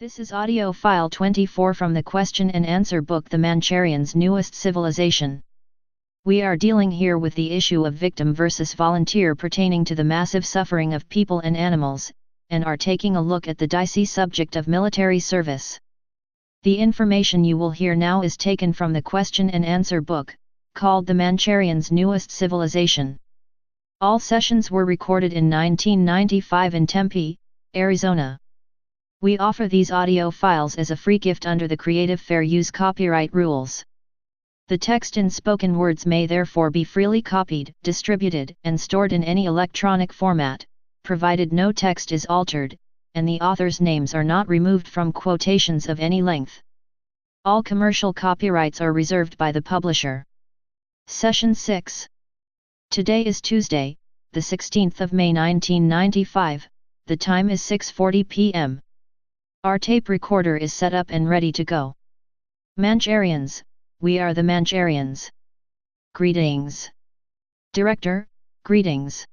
This is audio file 24 from the question and answer book The Mancharians' Newest Civilization. We are dealing here with the issue of victim versus volunteer pertaining to the massive suffering of people and animals, and are taking a look at the dicey subject of military service. The information you will hear now is taken from the question and answer book, called The Mancharians' Newest Civilization. All sessions were recorded in 1995 in Tempe, Arizona. We offer these audio files as a free gift under the Creative Fair Use copyright rules. The text in spoken words may therefore be freely copied, distributed, and stored in any electronic format, provided no text is altered, and the authors' names are not removed from quotations of any length. All commercial copyrights are reserved by the publisher. Session 6. Today is Tuesday, the 16th of May 1995, the time is 6:40 p.m. Our tape recorder is set up and ready to go. Mancharians, we are the Mancharians. Greetings. Director, greetings.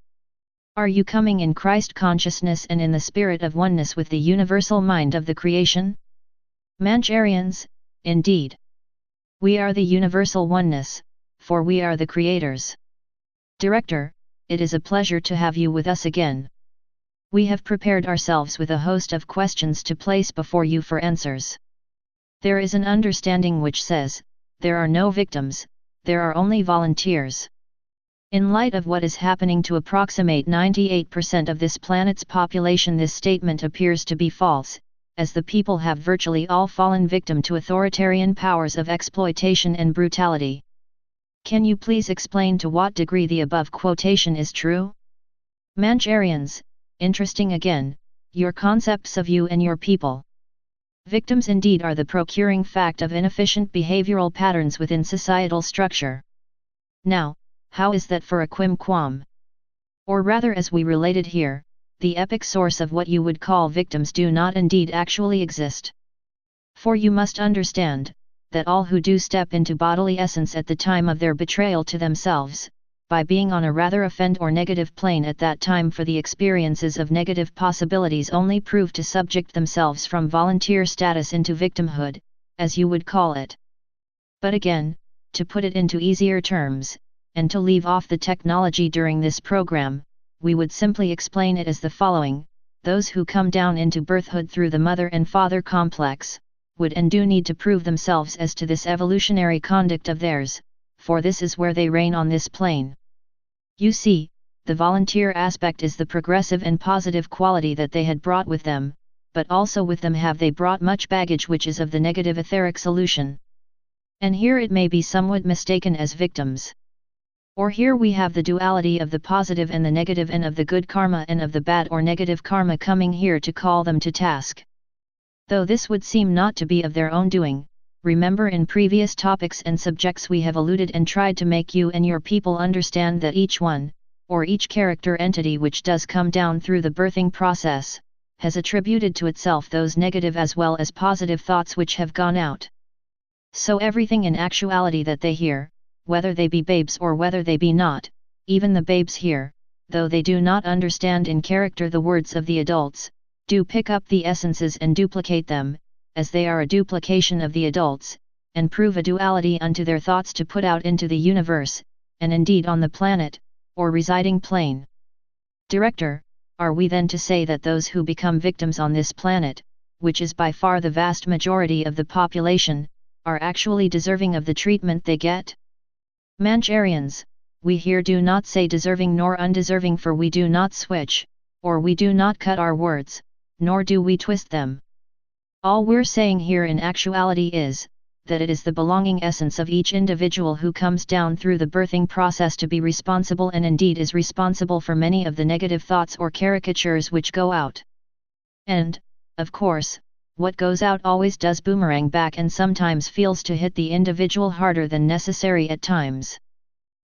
Are you coming in Christ consciousness and in the spirit of oneness with the universal mind of the creation? Mancharians, indeed. We are the universal oneness, for we are the creators. Director, it is a pleasure to have you with us again. We have prepared ourselves with a host of questions to place before you for answers. There is an understanding which says, there are no victims, there are only volunteers. In light of what is happening to approximate 98% of this planet's population, this statement appears to be false, as the people have virtually all fallen victim to authoritarian powers of exploitation and brutality. Can you please explain to what degree the above quotation is true? Mancharians, interesting again, your concepts of you and your people. Victims indeed are the procuring fact of inefficient behavioral patterns within societal structure. Now, how is that for a quim quam? Or rather, as we related here, the epic source of what you would call victims do not indeed actually exist. For you must understand, that all who do step into bodily essence at the time of their betrayal to themselves, by being on a rather offend or negative plane at that time for the experiences of negative possibilities, only prove to subject themselves from volunteer status into victimhood, as you would call it. But again, to put it into easier terms, and to leave off the technology during this program, we would simply explain it as the following: those who come down into birthhood through the mother and father complex, would and do need to prove themselves as to this evolutionary conduct of theirs, for this is where they reign on this plane. You see, the volunteer aspect is the progressive and positive quality that they had brought with them, but also with them have they brought much baggage which is of the negative etheric solution. And here it may be somewhat mistaken as victims. Or here we have the duality of the positive and the negative, and of the good karma and of the bad or negative karma coming here to call them to task. Though this would seem not to be of their own doing, remember in previous topics and subjects we have alluded and tried to make you and your people understand that each one, or each character entity which does come down through the birthing process, has attributed to itself those negative as well as positive thoughts which have gone out. So everything in actuality that they hear, whether they be babes or whether they be not, even the babes hear, though they do not understand in character the words of the adults, do pick up the essences and duplicate them, as they are a duplication of the adults, and prove a duality unto their thoughts to put out into the universe, and indeed on the planet, or residing plane. Director, are we then to say that those who become victims on this planet, which is by far the vast majority of the population, are actually deserving of the treatment they get? Mancharians, we here do not say deserving nor undeserving, for we do not switch, or we do not cut our words, nor do we twist them. All we're saying here in actuality is, that it is the belonging essence of each individual who comes down through the birthing process to be responsible, and indeed is responsible for many of the negative thoughts or caricatures which go out. And, of course, what goes out always does boomerang back and sometimes feels to hit the individual harder than necessary at times.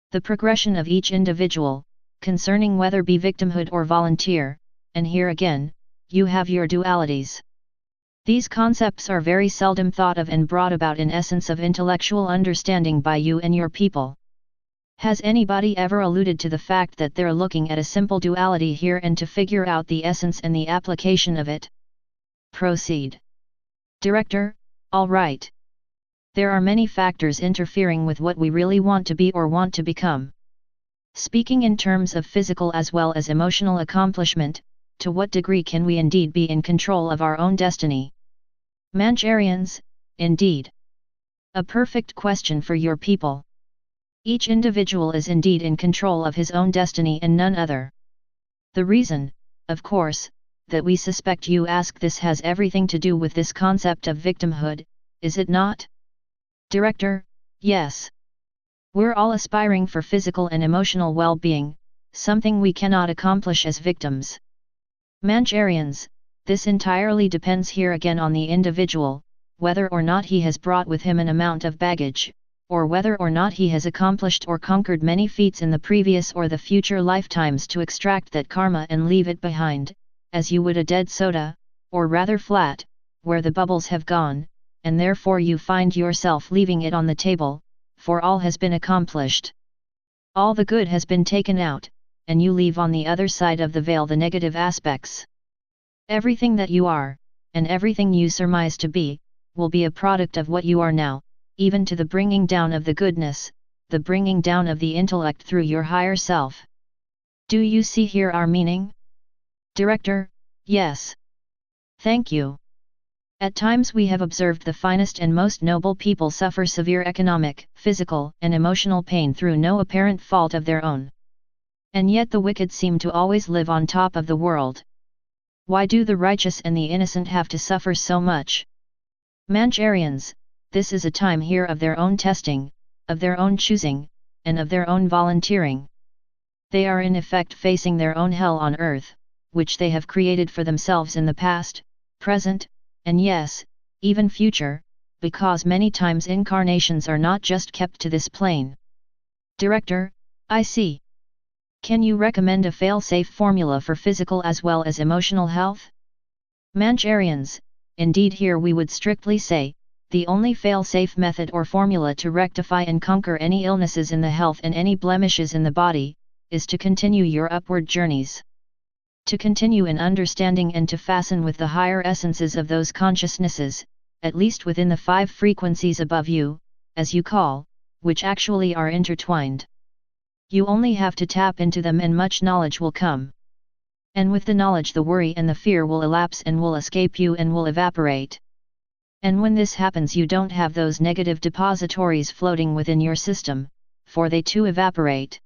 The progression of each individual, concerning whether be victimhood or volunteer, and here again, you have your dualities. These concepts are very seldom thought of and brought about in essence of intellectual understanding by you and your people. Has anybody ever alluded to the fact that they're looking at a simple duality here and to figure out the essence and the application of it? Proceed. Director: all right. There are many factors interfering with what we really want to be or want to become. Speaking in terms of physical as well as emotional accomplishment, to what degree can we indeed be in control of our own destiny? Mancharians, indeed. A perfect question for your people. Each individual is indeed in control of his own destiny and none other. The reason, of course, that we suspect you ask this has everything to do with this concept of victimhood, is it not? Director: yes. We're all aspiring for physical and emotional well-being, something we cannot accomplish as victims. Mancharians: this entirely depends here again on the individual, whether or not he has brought with him an amount of baggage, or whether or not he has accomplished or conquered many feats in the previous or the future lifetimes to extract that karma and leave it behind, as you would a dead soda, or rather flat, where the bubbles have gone, and therefore you find yourself leaving it on the table, for all has been accomplished. All the good has been taken out, and you leave on the other side of the veil the negative aspects. Everything that you are, and everything you surmise to be, will be a product of what you are now, even to the bringing down of the goodness, the bringing down of the intellect through your higher self. Do you see here our meaning? Director: yes. Thank you. At times we have observed the finest and most noble people suffer severe economic, physical, and emotional pain through no apparent fault of their own. And yet the wicked seem to always live on top of the world. Why do the righteous and the innocent have to suffer so much? Mancharians: this is a time here of their own testing, of their own choosing, and of their own volunteering. They are in effect facing their own hell on earth, which they have created for themselves in the past, present, and yes, even future, because many times incarnations are not just kept to this plane. Director: I see. Can you recommend a fail-safe formula for physical as well as emotional health? Mancharians: indeed here we would strictly say, the only fail-safe method or formula to rectify and conquer any illnesses in the health and any blemishes in the body, is to continue your upward journeys. To continue in understanding and to fasten with the higher essences of those consciousnesses, at least within the 5 frequencies above you, as you call, which actually are intertwined. You only have to tap into them and much knowledge will come. And with the knowledge the worry and the fear will elapse and will escape you and will evaporate. And when this happens you don't have those negative depositories floating within your system, for they too evaporate.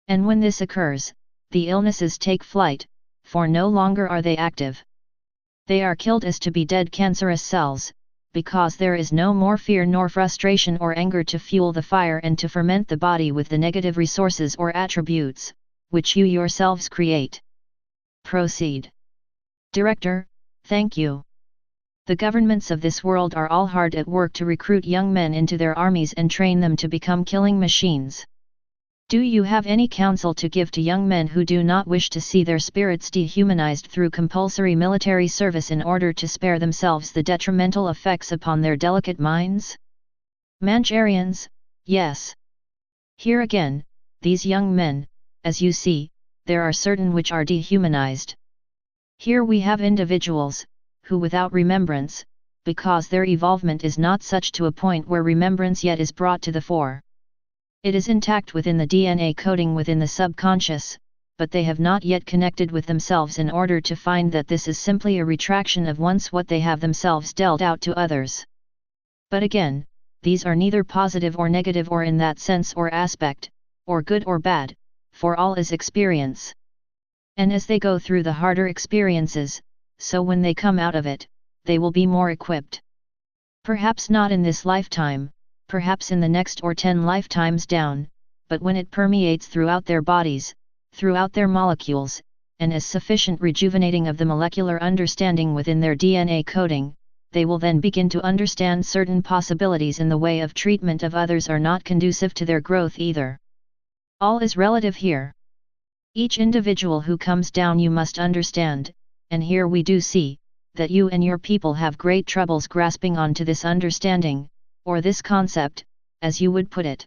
And when this occurs, the illnesses take flight, for no longer are they active. They are killed as to be dead cancerous cells, because there is no more fear nor frustration or anger to fuel the fire and to ferment the body with the negative resources or attributes, which you yourselves create. Proceed. Director: thank you. The governments of this world are all hard at work to recruit young men into their armies and train them to become killing machines. Do you have any counsel to give to young men who do not wish to see their spirits dehumanized through compulsory military service in order to spare themselves the detrimental effects upon their delicate minds? Mancharians: yes. Here again, these young men, as you see, there are certain which are dehumanized. Here we have individuals, who without remembrance, because their evolvement is not such to a point where remembrance yet is brought to the fore. It is intact within the DNA coding within the subconscious, but they have not yet connected with themselves in order to find that this is simply a retraction of once what they have themselves dealt out to others. But again, these are neither positive or negative or in that sense or aspect, or good or bad, for all is experience. And as they go through the harder experiences, so when they come out of it, they will be more equipped. Perhaps not in this lifetime, perhaps in the next or 10 lifetimes down, but when it permeates throughout their bodies, throughout their molecules, and is sufficient rejuvenating of the molecular understanding within their DNA coding, they will then begin to understand certain possibilities in the way of treatment of others are not conducive to their growth either. All is relative here. Each individual who comes down you must understand, and here we do see, that you and your people have great troubles grasping on to this understanding, or this concept, as you would put it.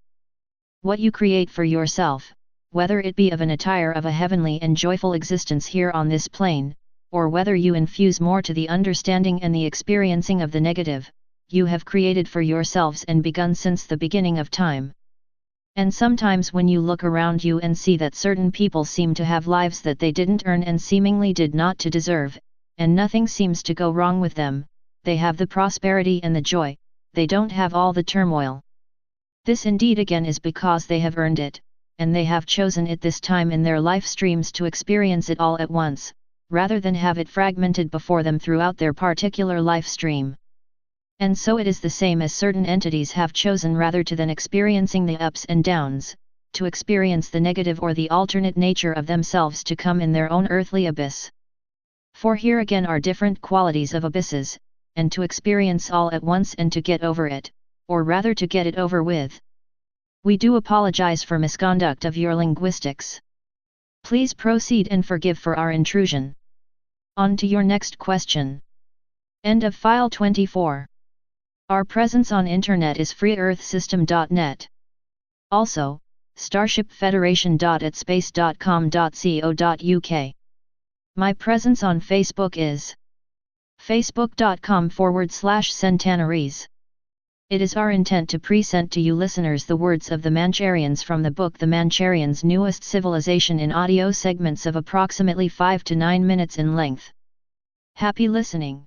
What you create for yourself, whether it be of an attire of a heavenly and joyful existence here on this plane, or whether you infuse more to the understanding and the experiencing of the negative, you have created for yourselves and begun since the beginning of time. And sometimes when you look around you and see that certain people seem to have lives that they didn't earn and seemingly did not to deserve, and nothing seems to go wrong with them, they have the prosperity and the joy, they don't have all the turmoil. This indeed again is because they have earned it, and they have chosen it this time in their life streams to experience it all at once, rather than have it fragmented before them throughout their particular life stream. And so it is the same as certain entities have chosen rather than experiencing the ups and downs, to experience the negative or the alternate nature of themselves to come in their own earthly abyss. For here again are different qualities of abysses, and to experience all at once and to get over it, or rather to get it over with. We do apologize for misconduct of your linguistics. Please proceed and forgive for our intrusion. On to your next question. End of file 24. Our presence on internet is freeearthsystem.net. Also, starshipfederation.atspace.com.co.uk. My presence on Facebook is facebook.com/Sentana-Ries. It is our intent to present to you listeners the words of the Mancharians from the book The Mancharians' Newest Civilization in audio segments of approximately 5 to 9 minutes in length. Happy listening.